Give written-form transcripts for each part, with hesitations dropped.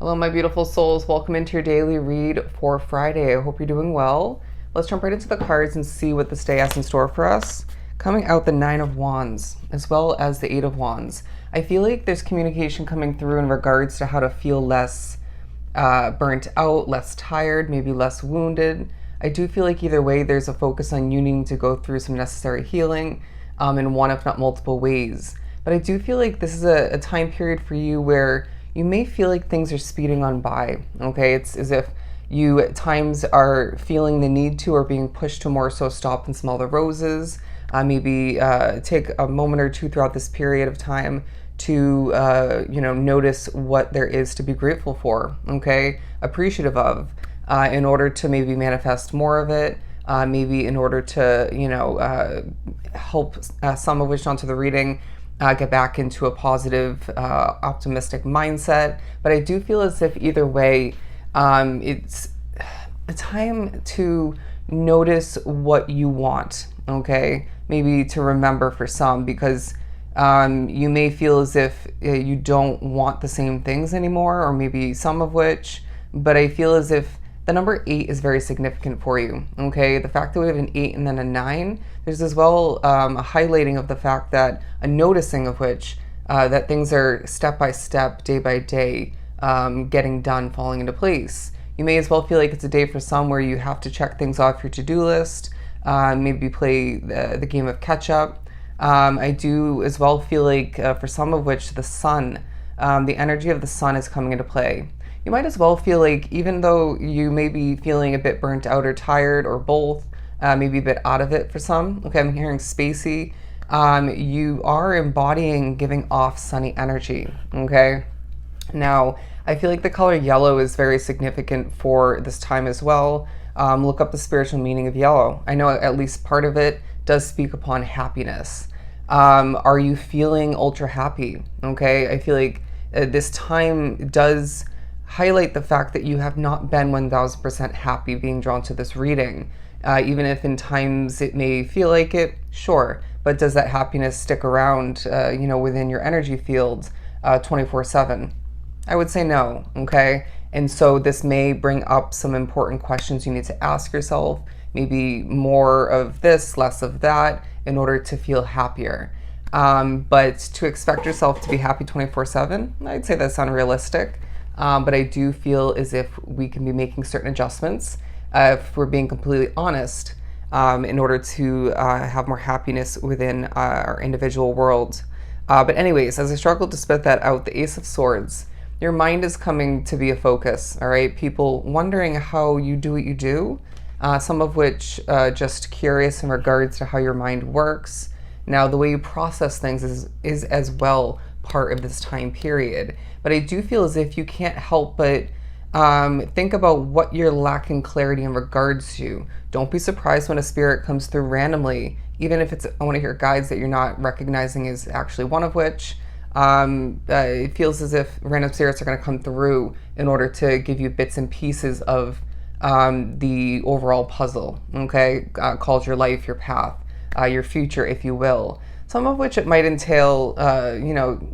Hello, my beautiful souls. Welcome into your daily read for Friday. I hope you're doing well. Let's jump right into the cards and see what this day has in store for us. Coming out the Nine of Wands, as well as the Eight of Wands. I feel like there's communication coming through in regards to how to feel less burnt out, less tired, maybe less wounded. I do feel like either way, there's a focus on you needing to go through some necessary healing in one, if not multiple ways. But I do feel like this is a time period for you where you may feel like things are speeding on by, okay? It's as if you at times are feeling the need to or being pushed to more so stop and smell the roses. Maybe take a moment or two throughout this period of time to, notice what there is to be grateful for, okay? Appreciative of, in order to maybe manifest more of it. Maybe in order to, help some of which onto the reading, get back into a positive, optimistic mindset. But I do feel as if either way, it's a time to notice what you want, okay? Maybe to remember for some, because you may feel as if you don't want the same things anymore, or maybe some of which, but I feel as if the number 8 is very significant for you, okay? The fact that we have an 8 and then a 9, there's as well a highlighting of the fact that, a noticing of which, that things are step by step, day by day, getting done, falling into place. You may as well feel like it's a day for some where you have to check things off your to-do list, maybe play the game of catch-up. I do as well feel like for some of which the sun, the energy of the sun is coming into play. You might as well feel like, even though you may be feeling a bit burnt out or tired or both, maybe a bit out of it for some, okay, I'm hearing spacey, you are embodying giving off sunny energy, okay? Now, I feel like the color yellow is very significant for this time as well. Look up the spiritual meaning of yellow. I know at least part of it does speak upon happiness. Are you feeling ultra happy? Okay, I feel like this time does highlight the fact that you have not been 1000% happy being drawn to this reading. Even if in times it may feel like it, sure, but does that happiness stick around, within your energy field 24/7? I would say no, okay? And so this may bring up some important questions you need to ask yourself, maybe more of this, less of that, in order to feel happier. But to expect yourself to be happy 24/7, I'd say that's unrealistic. But I do feel as if we can be making certain adjustments, if we're being completely honest, in order to have more happiness within our individual world. But anyways, as I struggle to spit that out, the Ace of Swords, your mind is coming to be a focus, all right? People wondering how you do what you do, some of which just curious in regards to how your mind works. Now, the way you process things is as well part of this time period. But I do feel as if you can't help but think about what you're lacking clarity in regards to. Don't be surprised when a spirit comes through randomly, even if it's one of your guides that you're not recognizing is actually one of which. It feels as if random spirits are going to come through in order to give you bits and pieces of the overall puzzle, okay? Called your life, your path, your future, if you will. Some of which it might entail,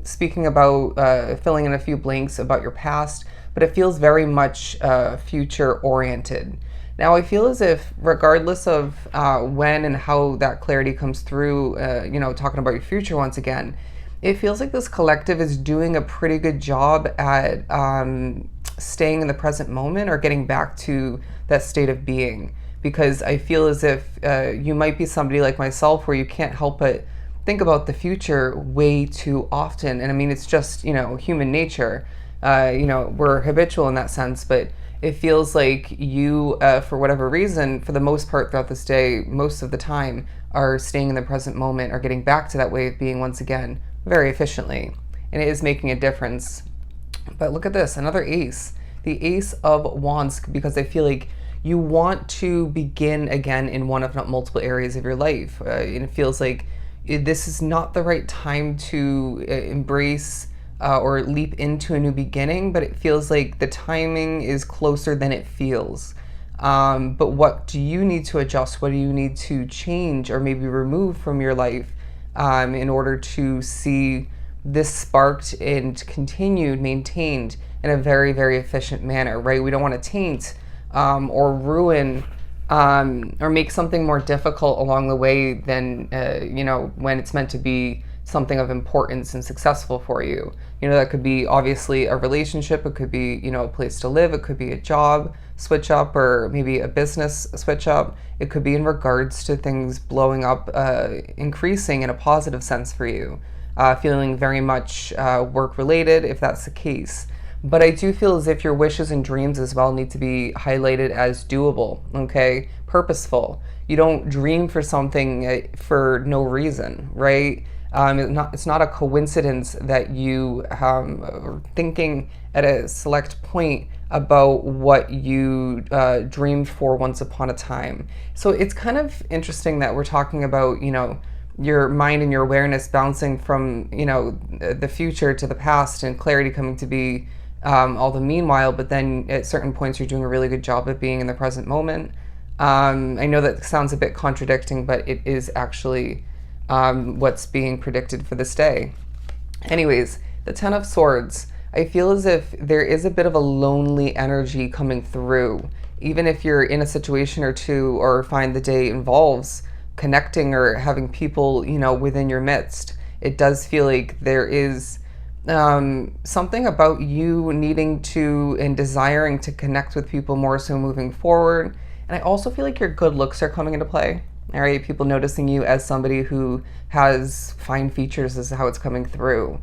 speaking about filling in a few blanks about your past, but it feels very much future oriented. Now, I feel as if regardless of when and how that clarity comes through, talking about your future once again, it feels like this collective is doing a pretty good job at staying in the present moment or getting back to that state of being. Because I feel as if you might be somebody like myself where you can't help but think about the future way too often. And I mean, it's just, human nature. We're habitual in that sense, but it feels like you, for whatever reason, for the most part throughout this day, most of the time, are staying in the present moment or getting back to that way of being once again very efficiently. And it is making a difference. But look at this, another ace, the Ace of Wands, because I feel like you want to begin again in one, if not multiple areas of your life. And it feels like this is not the right time to embrace or leap into a new beginning, but it feels like the timing is closer than it feels. But what do you need to adjust? What do you need to change or maybe remove from your life in order to see this sparked and continued, maintained, in a very, very efficient manner, right? We don't want to taint or ruin or make something more difficult along the way than, when it's meant to be something of importance and successful for you. That could be obviously a relationship, it could be, a place to live, it could be a job switch up, or maybe a business switch up. It could be in regards to things blowing up, increasing in a positive sense for you, feeling very much work related if that's the case. But I do feel as if your wishes and dreams as well need to be highlighted as doable, okay? Purposeful. You don't dream for something for no reason, right? It's not a coincidence that you are thinking at a select point about what you dreamed for once upon a time. So it's kind of interesting that we're talking about, your mind and your awareness bouncing from, the future to the past, and clarity coming to be all the meanwhile, but then at certain points you're doing a really good job of being in the present moment. I know that sounds a bit contradicting, but it is actually what's being predicted for this day. Anyways, the Ten of Swords. I feel as if there is a bit of a lonely energy coming through, even if you're in a situation or two, or find the day involves connecting or having people, within your midst. It does feel like there is something about you needing to and desiring to connect with people more so moving forward. And I also feel like your good looks are coming into play. All right, people noticing you as somebody who has fine features is how it's coming through.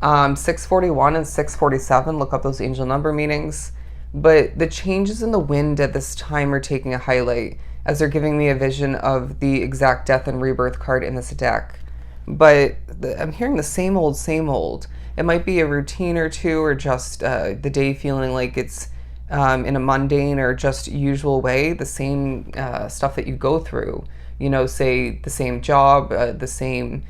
641 and 647, look up those angel number meanings. But the changes in the wind at this time are taking a highlight, as they're giving me a vision of the exact death and rebirth card in this deck. But I'm hearing the same old, same old. It might be a routine or two, or just the day feeling like it's in a mundane or just usual way, the same stuff that you go through. Say the same job, the same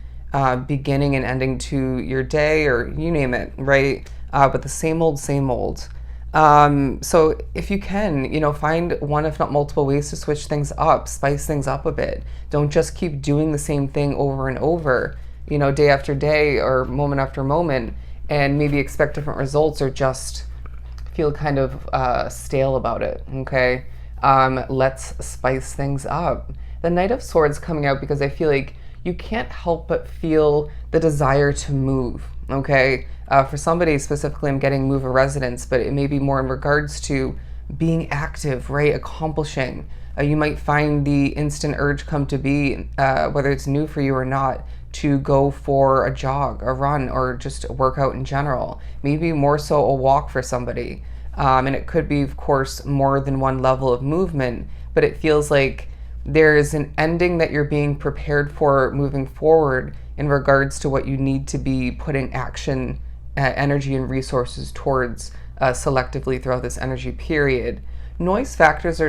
beginning and ending to your day, or you name it, right? But the same old, same old. So if you can, find one, if not multiple ways to switch things up, spice things up a bit. Don't just keep doing the same thing over and over, day after day or moment after moment, and maybe expect different results, or just feel kind of stale about it, okay? Let's spice things up. The Knight of Swords coming out because I feel like you can't help but feel the desire to move, okay? For somebody specifically, I'm getting move a residence, but it may be more in regards to being active, right? Accomplishing. You might find the instant urge come to be, whether it's new for you or not, to go for a jog, a run, or just a workout in general. Maybe more so a walk for somebody. And it could be, of course, more than one level of movement, but it feels like there is an ending that you're being prepared for moving forward in regards to what you need to be putting action, energy, and resources towards selectively throughout this energy period. Noise factors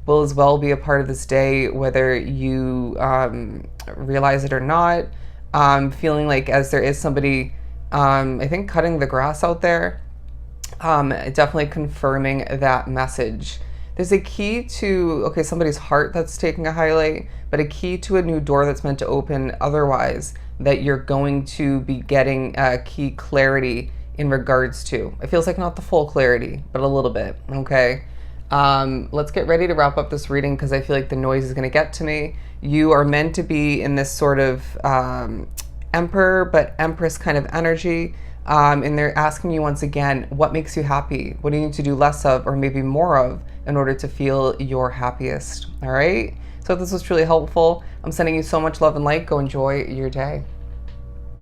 will as well be a part of this day, whether you realize it or not. Feeling like as there is somebody, I think, cutting the grass out there, definitely confirming that message. There's a key to, somebody's heart that's taking a highlight, but a key to a new door that's meant to open otherwise, that you're going to be getting key clarity in regards to. It feels like not the full clarity, but a little bit, okay? Let's get ready to wrap up this reading because I feel like the noise is going to get to me. You are meant to be in this sort of emperor but empress kind of energy. And they're asking you once again, what makes you happy? What do you need to do less of or maybe more of in order to feel your happiest? All right. So if this was truly helpful, I'm sending you so much love and light. Go enjoy your day.